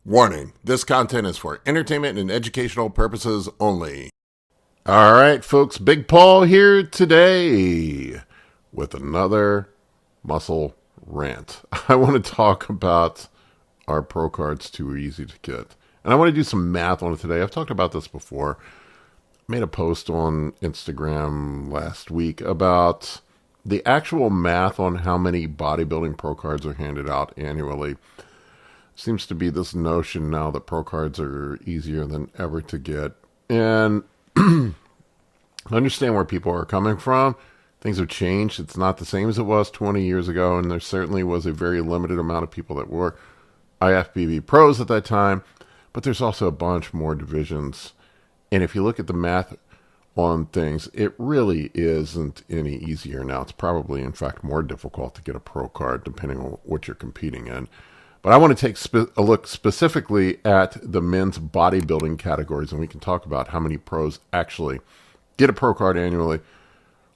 Warning, this content is for entertainment and educational purposes only. All right, folks, Big Paul here today with another muscle rant. I want to talk about are pro cards too easy to get? And I want to do some math on it today. I've talked about this before. I made a post on Instagram last week about the actual math on how many bodybuilding pro cards are handed out annually. Seems to be this notion now that pro cards are easier than ever to get. And I understand where people are coming from. Things have changed. It's not the same as it was 20 years ago, and there certainly was a very limited amount of people that were IFBB pros at that time, but there's also a bunch more divisions. And if you look at the math on things, it really isn't any easier now. It's probably, in fact, more difficult to get a pro card depending on what you're competing in. But I want to take a look specifically at the men's bodybuilding categories, and we can talk about how many pros actually get a pro card annually,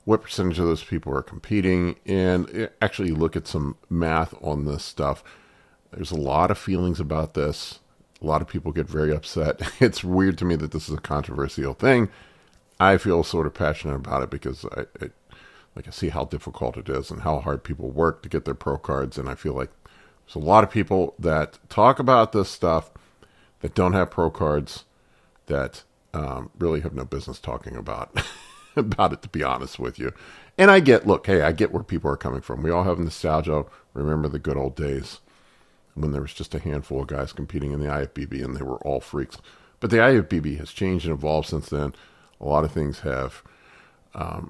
what percentage of those people are competing, and actually look at some math on this stuff. There's a lot of feelings about this. A lot of people get very upset. It's weird to me that this is a controversial thing. I feel sort of passionate about it because I see how difficult it is and how hard people work to get their pro cards, and I feel like there's a lot of people that talk about this stuff that don't have pro cards that really have no business talking about about it, to be honest with you. And I get where people are coming from. We all have nostalgia. Remember the good old days when there was just a handful of guys competing in the IFBB and they were all freaks. But the IFBB has changed and evolved since then. A lot of things have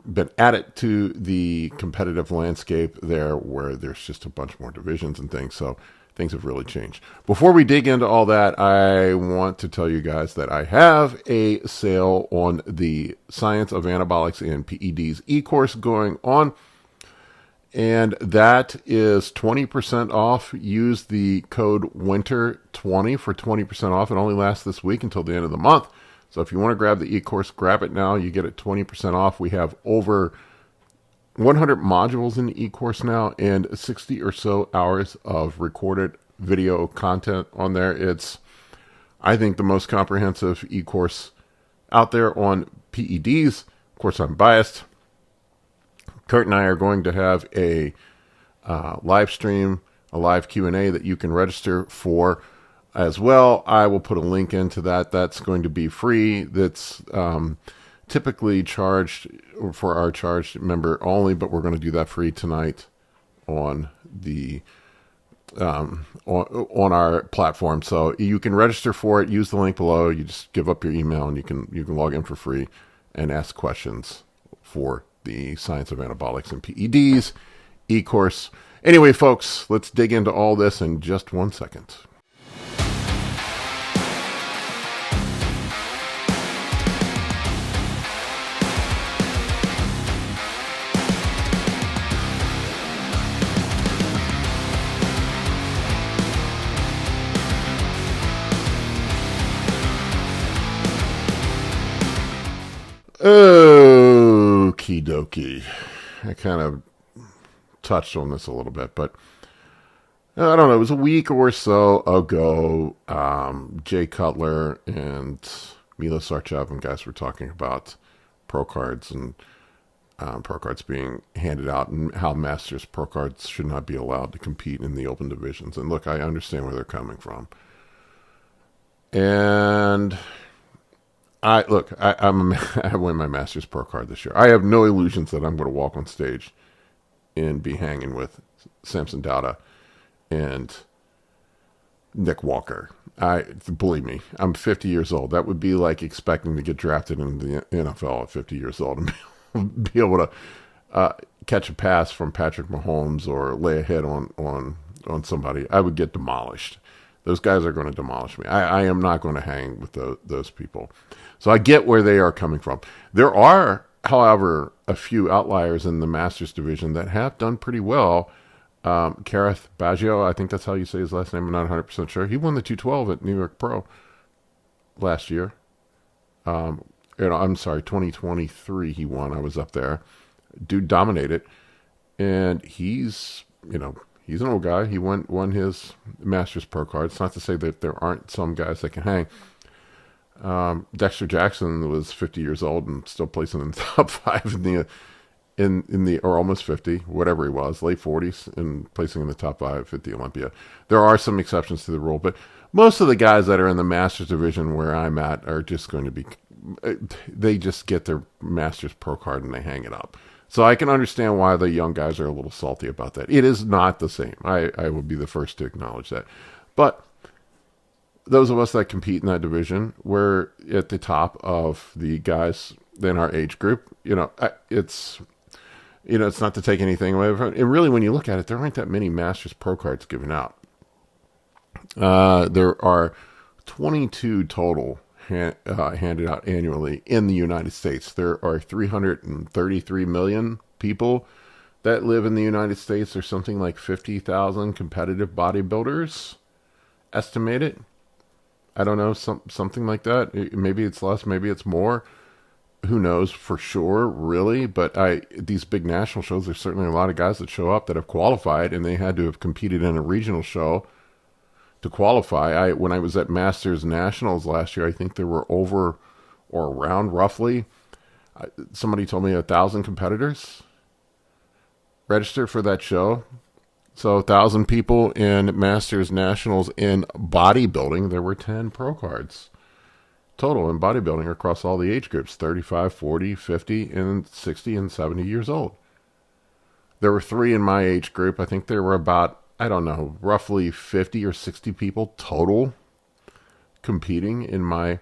been added to the competitive landscape there, where there's just a bunch more divisions and things. So things have really changed. Before we dig into all that, I want to tell you guys that I have a sale on the Science of Anabolics and PEDs e-course going on. And that is 20% off. Use the code WINTER20 for 20% off. It only lasts this week until the end of the month. So if you want to grab the e-course, grab it now. You get it 20% off. We have over 100 modules in the e-course now and 60 or so hours of recorded video content on there. It's, I think, the most comprehensive e-course out there on PEDs. Of course, I'm biased. Kurt and I are going to have a live stream, a live Q&A that you can register for as well. I will put a link into that. That's going to be free. That's typically charged for our charged member only, but we're going to do that free tonight on the on our platform. So you can register for it. Use the link below. You just give up your email and you can log in for free and ask questions for the Science of Anabolics and PEDs e-course. Anyway, folks, let's dig into all this in just 1 second. Okie dokie. I kind of touched on this a little bit, but I don't know. It was a week or so ago. Jay Cutler and Milo Sarchev and guys were talking about pro cards and pro cards being handed out and how Masters pro cards should not be allowed to compete in the open divisions. And look, I understand where they're coming from. And I win my Masters Pro card this year. I have no illusions that I'm going to walk on stage and be hanging with Samson Dauda and Nick Walker. Believe me, I'm 50 years old. That would be like expecting to get drafted in the NFL at 50 years old and be able to catch a pass from Patrick Mahomes or lay a hit on somebody. I would get demolished. Those guys are going to demolish me. I am not going to hang with those people. So I get where they are coming from. There are, however, a few outliers in the Masters division that have done pretty well. Kareth Baggio, I think that's how you say his last name. I'm not 100% sure. He won the 212 at New York Pro last year. I'm sorry, 2023 he won. I was up there. Dude dominated. And he's He's an old guy. He won his Masters Pro card. It's not to say that there aren't some guys that can hang. Dexter Jackson was 50 years old and still placing in the top five in the or almost 50, whatever he was, late 40s, and placing in the top five at the Olympia. There are some exceptions to the rule, but most of the guys that are in the Masters division where I'm at are just going to be, they just get their Masters Pro card and they hang it up. So I can understand why the young guys are a little salty about that. It is not the same. I will be the first to acknowledge that. But those of us that compete in that division, we're at the top of the guys in our age group. It's not to take anything away from it. And really, when you look at it, there aren't that many Masters Pro cards given out. There are 22 total handed out annually in the United States. There are 333 million people that live in the United States. There's something like 50,000 competitive bodybuilders estimated. I don't know, something like that. Maybe it's less, maybe it's more. Who knows for sure, really? But these big national shows, there's certainly a lot of guys that show up that have qualified, and they had to have competed in a regional show to qualify. When I was at Masters Nationals last year, I think there were over or around roughly, somebody told me 1,000 competitors registered for that show. So 1,000 people in Masters Nationals in bodybuilding. There were 10 pro cards total in bodybuilding across all the age groups, 35, 40, 50, and 60 and 70 years old. There were 3 in my age group. I think there were about, I don't know, roughly 50 or 60 people total competing in my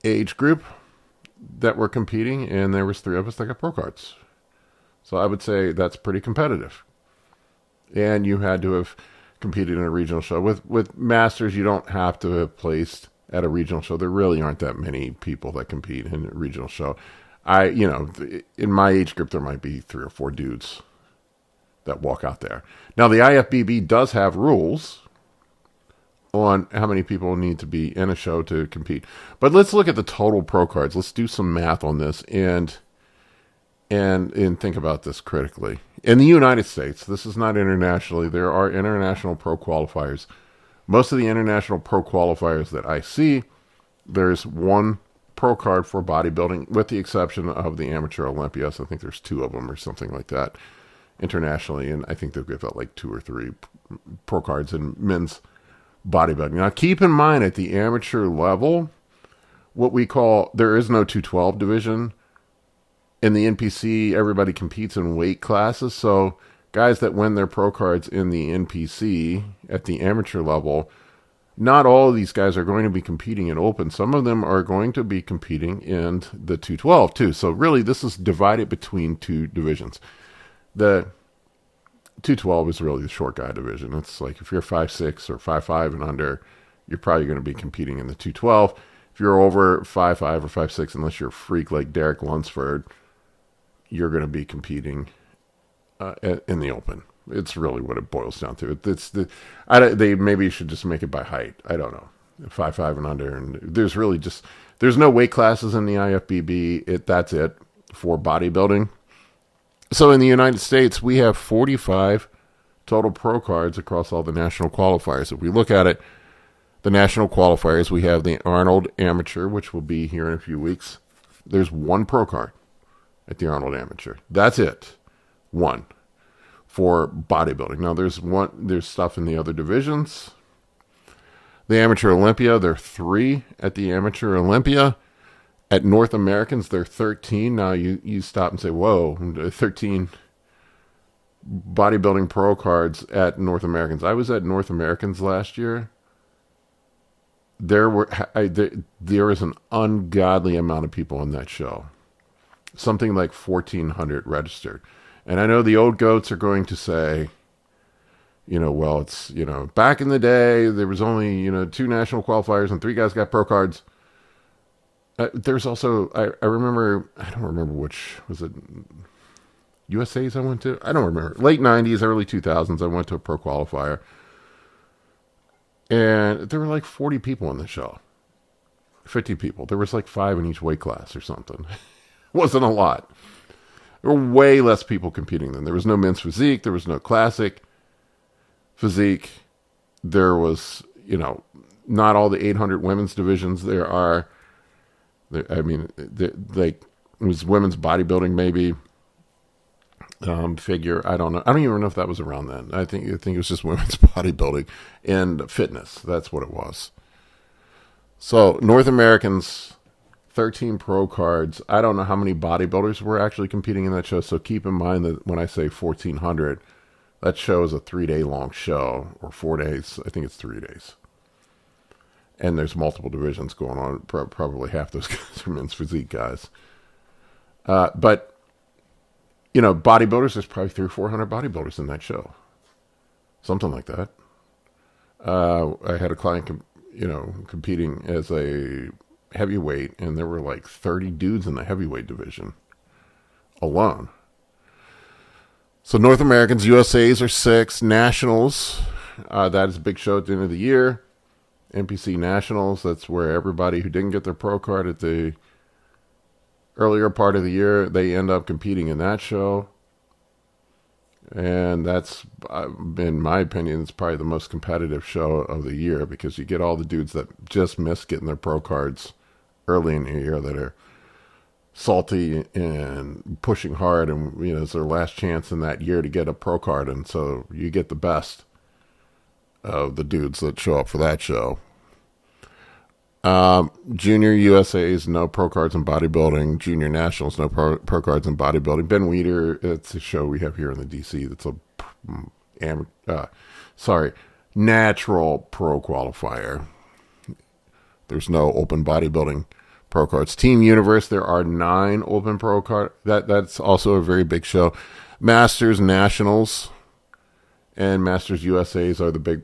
age group that were competing, and there was 3 of us that got pro cards. So I would say that's pretty competitive. And you had to have competed in a regional show. With Masters, you don't have to have placed at a regional show. There really aren't that many people that compete in a regional show. In my age group, there might be 3 or 4 dudes that walk out there. Now, the IFBB does have rules on how many people need to be in a show to compete. But let's look at the total pro cards. Let's do some math on this and think about this critically. In the United States, this is not internationally, there are international pro qualifiers. Most of the international pro qualifiers that I see, there's 1 pro card for bodybuilding, with the exception of the Amateur Olympias. I think there's 2 of them or something like that internationally, and I think they'll give out like 2 or 3 pro cards in men's bodybuilding. Now, keep in mind, at the amateur level, what we call, there is no 212 division. In the NPC, everybody competes in weight classes, so guys that win their pro cards in the NPC at the amateur level, not all of these guys are going to be competing in open. Some of them are going to be competing in the 212 too. So really, this is divided between 2 divisions. The 212 is really the short guy division. It's like if you're 5'6" or 5'5" and under, you're probably going to be competing in the 212. If you're over 5'5" or 5'6", unless you're a freak like Derek Lunsford, you're going to be competing in the open. It's really what it boils down to. They maybe should just make it by height. I don't know, 5'5" and under. And there's no weight classes in the IFBB. That's it for bodybuilding. So in the United States, we have 45 total pro cards across all the national qualifiers. If we look at it, the national qualifiers, we have the Arnold Amateur, which will be here in a few weeks. There's 1 pro card at the Arnold Amateur. That's it. 1 for bodybuilding. Now there's stuff in the other divisions. The Amateur Olympia, there are 3 at the Amateur Olympia. At North Americans, there are 13. Now you stop and say, whoa, 13 bodybuilding pro cards at North Americans. I was at North Americans last year. There is an ungodly amount of people in that show. Something like 1,400 registered. And I know the old goats are going to say, well, it's, back in the day, there was only, 2 national qualifiers and 3 guys got pro cards. There's also, I remember, I don't remember which, was it USA's I went to? I don't remember. Late 90s, early 2000s, I went to a pro qualifier. And there were like 40 people in the show. 50 people. There was like 5 in each weight class or something. Wasn't a lot. There were way less people competing then. There was no men's physique. There was no classic physique. There was, not all the 800 women's divisions there are. It was women's bodybuilding maybe. Figure. I don't know. I don't even know if that was around then. I think it was just women's bodybuilding and fitness. That's what it was. So North Americans, 13 pro cards. I don't know how many bodybuilders were actually competing in that show. So keep in mind that when I say 1,400, that show is a 3-day long show, or 4 days. I think it's 3 days. And there's multiple divisions going on. Probably half those guys are men's physique guys. But bodybuilders, there's probably 300 or 400 bodybuilders in that show. Something like that. I had a client, competing as a heavyweight, and there were like 30 dudes in the heavyweight division alone. So North Americans, USAs are 6. Nationals, that is a big show at the end of the year. NPC Nationals, that's where everybody who didn't get their pro card at the earlier part of the year, they end up competing in that show. And that's, in my opinion, it's probably the most competitive show of the year, because you get all the dudes that just missed getting their pro cards early in the year that are salty and pushing hard, and it's their last chance in that year to get a pro card, and so you get the best of the dudes that show up for that show. Junior USA's, no pro cards in bodybuilding. Junior Nationals, no pro cards in bodybuilding. Ben Weeder, it's a show we have here in the DC. That's natural pro qualifier. There's no open bodybuilding pro cards. Team Universe, there are 9 open pro cards. That's also a very big show. Masters Nationals and Masters USA's are the big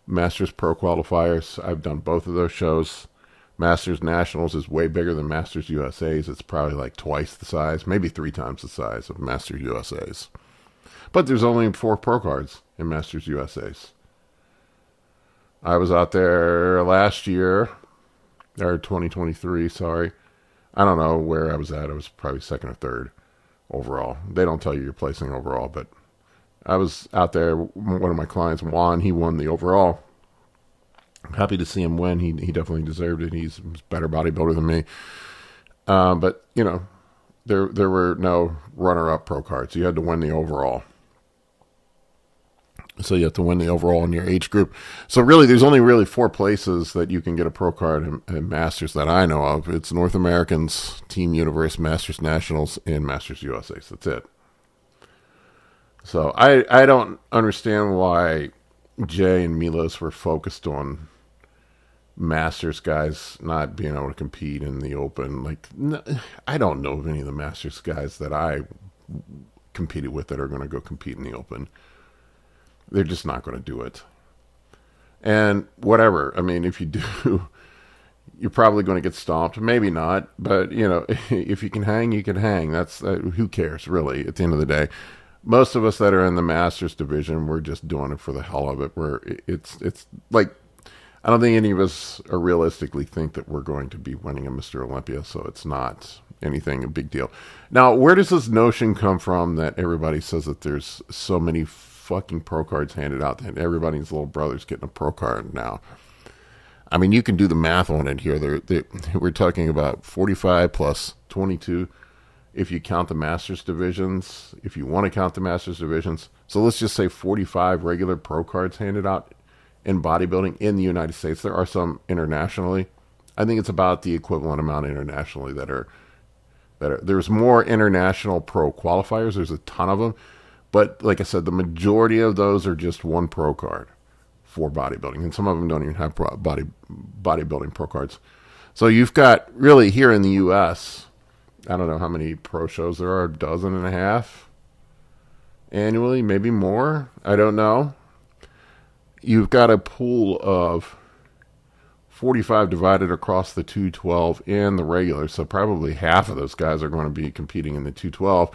Masters Pro qualifiers. I've done both of those shows. Masters Nationals is way bigger than Masters USA's. It's probably like twice the size, maybe 3 times the size of Masters USA's. But there's only 4 pro cards in Masters USA's. I was out there last year, or 2023, sorry. I don't know where I was at. I was probably 2nd or 3rd overall. They don't tell you you're placing overall, but I was out there. One of my clients won. He won the overall. I'm happy to see him win. He definitely deserved it. He's a better bodybuilder than me. But, there were no runner-up pro cards. You had to win the overall. So you have to win the overall in your age group. So really, there's only really 4 places that you can get a pro card in Masters that I know of. It's North Americans, Team Universe, Masters Nationals, and Masters USA. So that's it. So I don't understand why Jay and Milos were focused on Masters guys not being able to compete in the Open. I don't know of any of the Masters guys that I competed with that are going to go compete in the Open. They're just not going to do it. And whatever. I mean, if you do, you're probably going to get stomped. Maybe not. But, if you can hang, you can hang. That's who cares, really, at the end of the day. Most of us that are in the Masters division, we're just doing it for the hell of it. It's like, I don't think any of us realistically think that we're going to be winning a Mr. Olympia, so it's not anything a big deal. Now, where does this notion come from that everybody says that there's so many fucking pro cards handed out that everybody's little brother's getting a pro card now? I mean, you can do the math on it here. We're talking about 45 plus 22 if you count the Masters divisions, if you want to count the Masters divisions. So let's just say 45 regular pro cards handed out in bodybuilding in the United States. There are some internationally. I think it's about the equivalent amount internationally that are there's more international pro qualifiers. There's a ton of them. But like I said, the majority of those are just 1 pro card for bodybuilding. And some of them don't even have bodybuilding pro cards. So you've got, really, here in the U.S., I don't know how many pro shows there are, 12.5 annually, maybe more. I don't know. You've got a pool of 45 divided across the 212 and the regular. So probably half of those guys are going to be competing in the 212.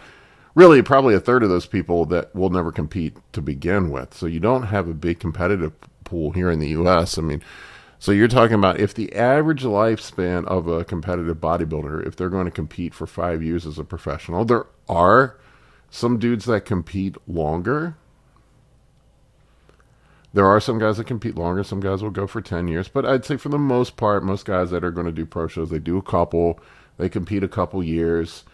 Really, probably a third of those people that will never compete to begin with. So you don't have a big competitive pool here in the U.S. I mean, So you're talking about if the average lifespan of a competitive bodybuilder, if they're going to compete for 5 years as a professional, there are some dudes that compete longer. There are some guys that compete longer. Some guys will go for 10 years. But I'd say for the most part, most guys that are going to do pro shows, they do a couple. They compete a couple years.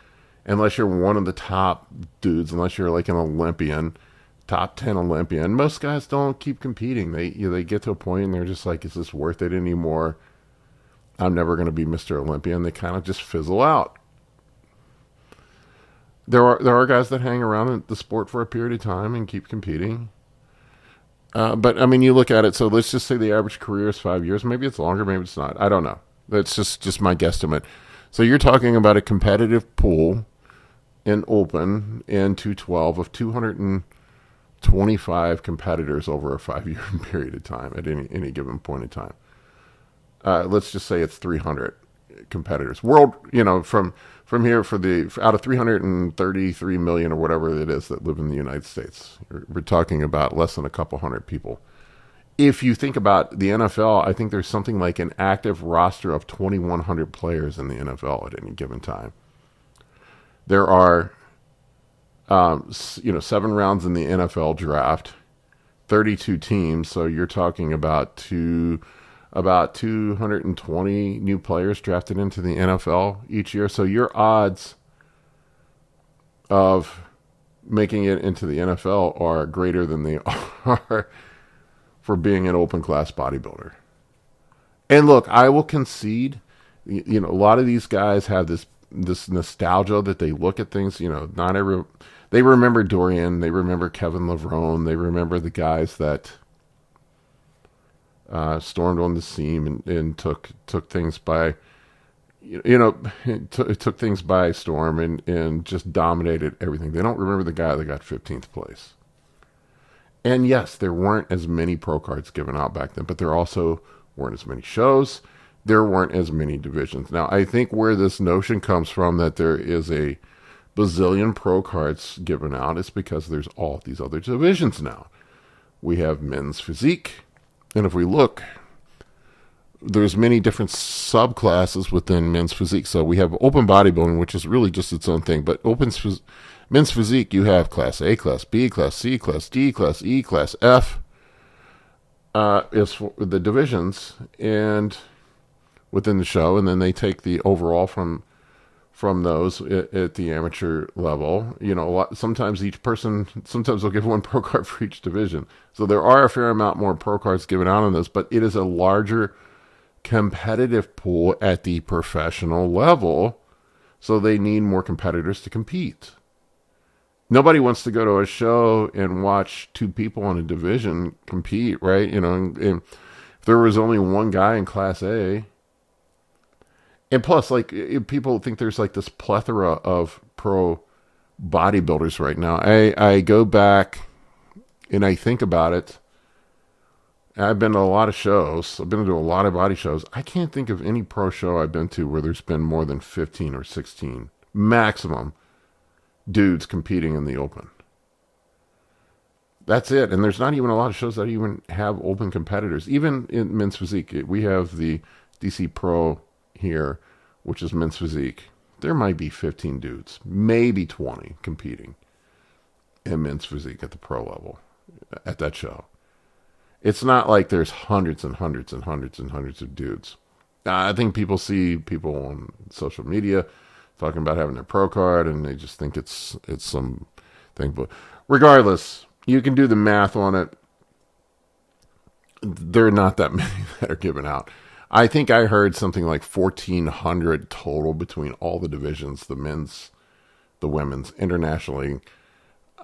Unless you're one of the top dudes, unless you're like an Olympian, top 10 Olympian. Most guys don't keep competing. They get to a point and they're just like, is this worth it anymore? I'm never going to be Mr. Olympia. And they kind of just fizzle out. There are guys that hang around in the sport for a period of time and keep competing. But I mean, you look at it. So let's just say the average career is 5 years. Maybe it's longer. Maybe it's not. I don't know. That's just my guesstimate. So you're talking about a competitive pool in open in 212 of 225 competitors over a 5-year period of time at any given point in time. Let's just say it's 300 competitors. World, from here out of 333 million or whatever it is that live in the United States, we're talking about less than a couple hundred people. If you think about the NFL, I think there's something like an active roster of 2,100 players in the NFL at any given time. There are, 7 rounds in the NFL draft, 32 teams. So you're talking about 220 new players drafted into the NFL each year. So your odds of making it into the NFL are greater than they are for being an open class bodybuilder. And look, I will concede, a lot of these guys have this nostalgia that they look at things, they remember Dorian, they remember Kevin Levrone, they remember the guys that stormed on the scene and took things by, took things by storm and just dominated everything. They don't remember the guy that got 15th place. And yes, there weren't as many pro cards given out back then, but there also weren't as many shows. There weren't as many divisions. Now, I think where this notion comes from that there is a bazillion pro cards given out is because there's all these other divisions now. We have men's physique, and if we look, there's many different subclasses within men's physique. So we have open bodybuilding, which is really just its own thing, but men's physique, you have class A, class B, class C, class D, class E, class F, is for the divisions and within the show, and then they take the overall from those at the amateur level. Sometimes they'll give one pro card for each division. So there are a fair amount more pro cards given out on this, but it is a larger competitive pool at the professional level. So they need more competitors to compete. Nobody wants to go to a show and watch 2 people in a division compete, right? And if there was only one guy in class A, and plus, people think there's this plethora of pro bodybuilders right now. I go back and I think about it. I've been to a lot of shows. I've been to a lot of body shows. I can't think of any pro show I've been to where there's been more than 15 or 16 maximum dudes competing in the open. That's it. And there's not even a lot of shows that even have open competitors. Even in men's physique, we have the DC Pro here, which is men's physique. There might be 15 dudes, maybe 20 competing in men's physique at the pro level at that show. It's not like there's hundreds and hundreds and hundreds and hundreds of dudes. I think people see people on social media talking about having their pro card, and they just think it's some thing. But regardless, you can do the math on it. There are not that many that are given out. I think I heard something like 1,400 total between all the divisions, the men's, the women's, internationally,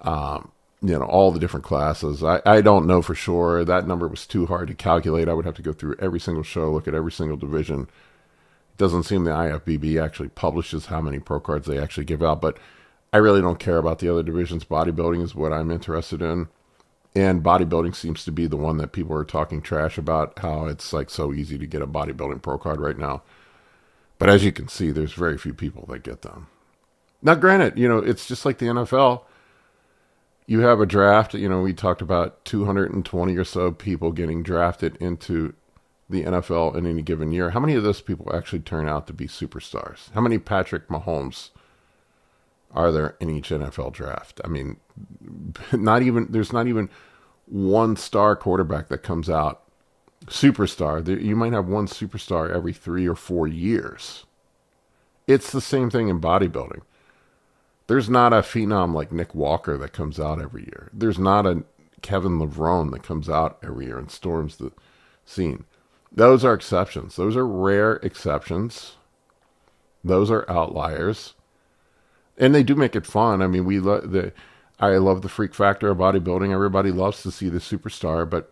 all the different classes. I don't know for sure. That number was too hard to calculate. I would have to go through every single show, look at every single division. It doesn't seem the IFBB actually publishes how many pro cards they actually give out, but I really don't care about the other divisions. Bodybuilding is what I'm interested in. And bodybuilding seems to be the one that people are talking trash about, how it's so easy to get a bodybuilding pro card right now. But as you can see, there's very few people that get them. Now, granted, it's just like the NFL. You have a draft, we talked about 220 or so people getting drafted into the NFL in any given year, how many of those people actually turn out to be superstars? How many Patrick Mahomes are there in each NFL draft? I mean, there's not even one star quarterback that comes out superstar. You might have one superstar every 3 or 4 years. It's the same thing in bodybuilding. There's not a phenom like Nick Walker that comes out every year. There's not a Kevin Levrone that comes out every year and storms the scene. Those are exceptions. Those are rare exceptions. Those are outliers. And they do make it fun. I mean, I love the freak factor of bodybuilding. Everybody loves to see the superstar, but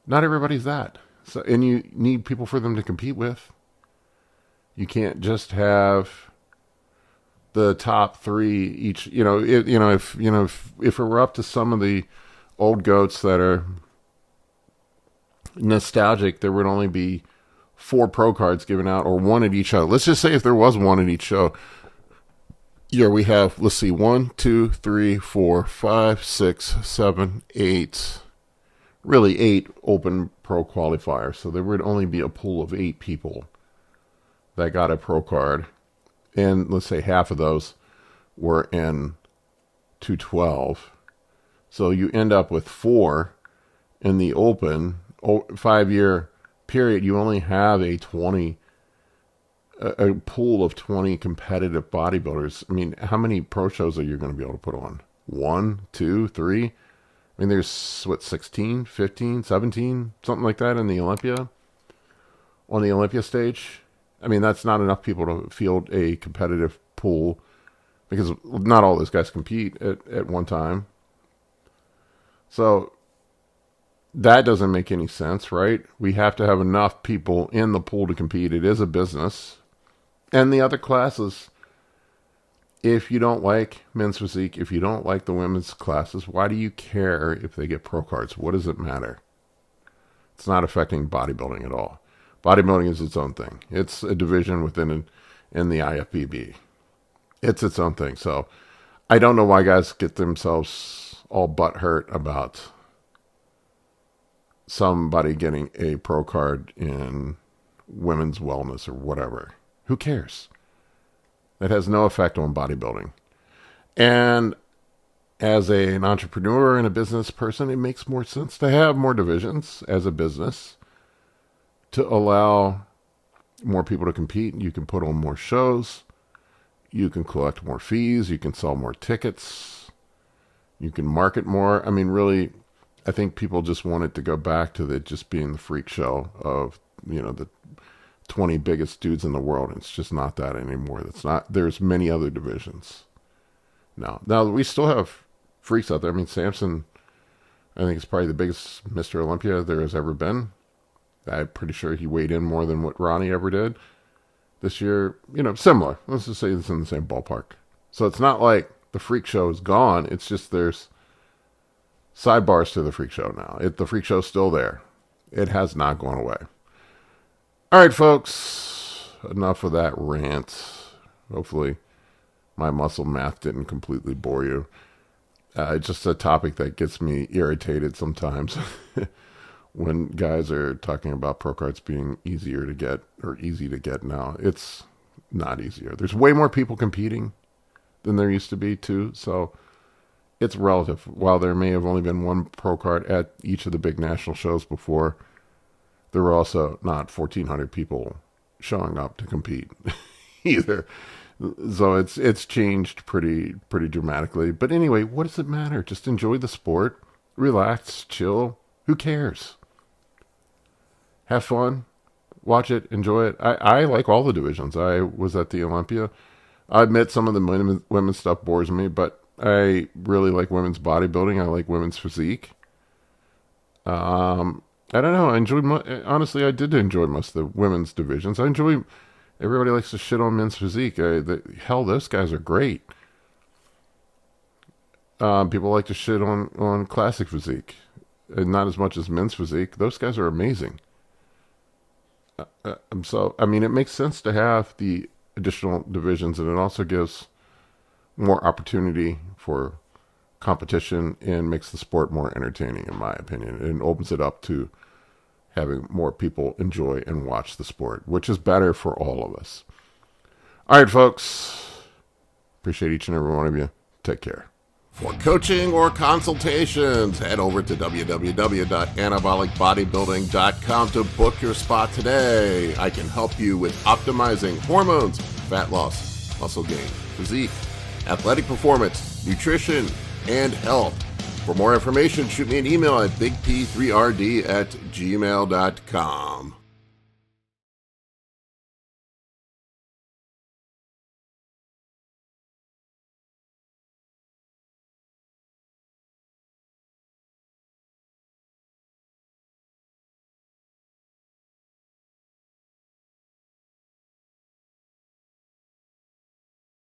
not everybody's that. So, and you need people for them to compete with. You can't just have the top 3 each. If it were up to some of the old goats that are nostalgic, there would only be 4 pro cards given out, or 1 at each show. Let's just say if there was 1 at each show. Here we have, let's see, 1, 2, 3, 4, 5, 6, 7, 8. Really 8 open pro qualifiers. So there would only be a pool of 8 people that got a pro card. And let's say half of those were in 212. So you end up with 4 in the open 5-year period. You only have a pool of 20 competitive bodybuilders. I mean, how many pro shows are you going to be able to put on? 1, 2, 3? I mean, there's, 16, 15, 17, something like that in the Olympia, on the Olympia stage. I mean, that's not enough people to field a competitive pool, because not all those guys compete at one time. So that doesn't make any sense, right? We have to have enough people in the pool to compete. It is a business. And the other classes, if you don't like men's physique, if you don't like the women's classes, why do you care if they get pro cards? What does it matter? It's not affecting bodybuilding at all. Bodybuilding is its own thing. It's a division within in the IFBB. It's its own thing. So I don't know why guys get themselves all butthurt about somebody getting a pro card in women's wellness or whatever. Who cares? That has no effect on bodybuilding. And as an entrepreneur and a business person, it makes more sense to have more divisions as a business to allow more people to compete. You can put on more shows. You can collect more fees. You can sell more tickets. You can market more. I mean, really, I think people just want it to go back to just being the freak show of, the 20 biggest dudes in the world. It's just not that anymore. There's many other divisions. Now we still have freaks out there. I mean, Samson, I think, is probably the biggest Mr. Olympia there has ever been. I'm pretty sure he weighed in more than what Ronnie ever did. This year, similar. Let's just say it's in the same ballpark. So it's not like the freak show is gone. It's just there's sidebars to the freak show now. The freak show's still there. It has not gone away. All right, folks. Enough of that rant. Hopefully my muscle math didn't completely bore you. It's just a topic that gets me irritated sometimes when guys are talking about pro cards being easier to get or easy to get now. It's not easier. There's way more people competing than there used to be, too. So it's relative. While there may have only been one pro card at each of the big national shows before, there were also not 1,400 people showing up to compete either. So it's changed pretty dramatically. But anyway, what does it matter? Just enjoy the sport, relax, chill. Who cares? Have fun, watch it, enjoy it. I like all the divisions. I was at the Olympia. I admit some of the women's stuff bores me, but I really like women's bodybuilding. I like women's physique. I don't know. Honestly, I did enjoy most of the women's divisions. Everybody likes to shit on men's physique. Hell, those guys are great. People like to shit on classic physique. And not as much as men's physique. Those guys are amazing. It makes sense to have the additional divisions, and it also gives more opportunity for competition and makes the sport more entertaining, in my opinion. It opens it up to having more people enjoy and watch the sport, which is better for all of us. All right, folks. Appreciate each and every one of you. Take care. For coaching or consultations, head over to www.anabolicbodybuilding.com to book your spot today. I can help you with optimizing hormones, fat loss, muscle gain, physique, athletic performance, nutrition, and health. For more information, shoot me an email at bigp3rd@gmail.com.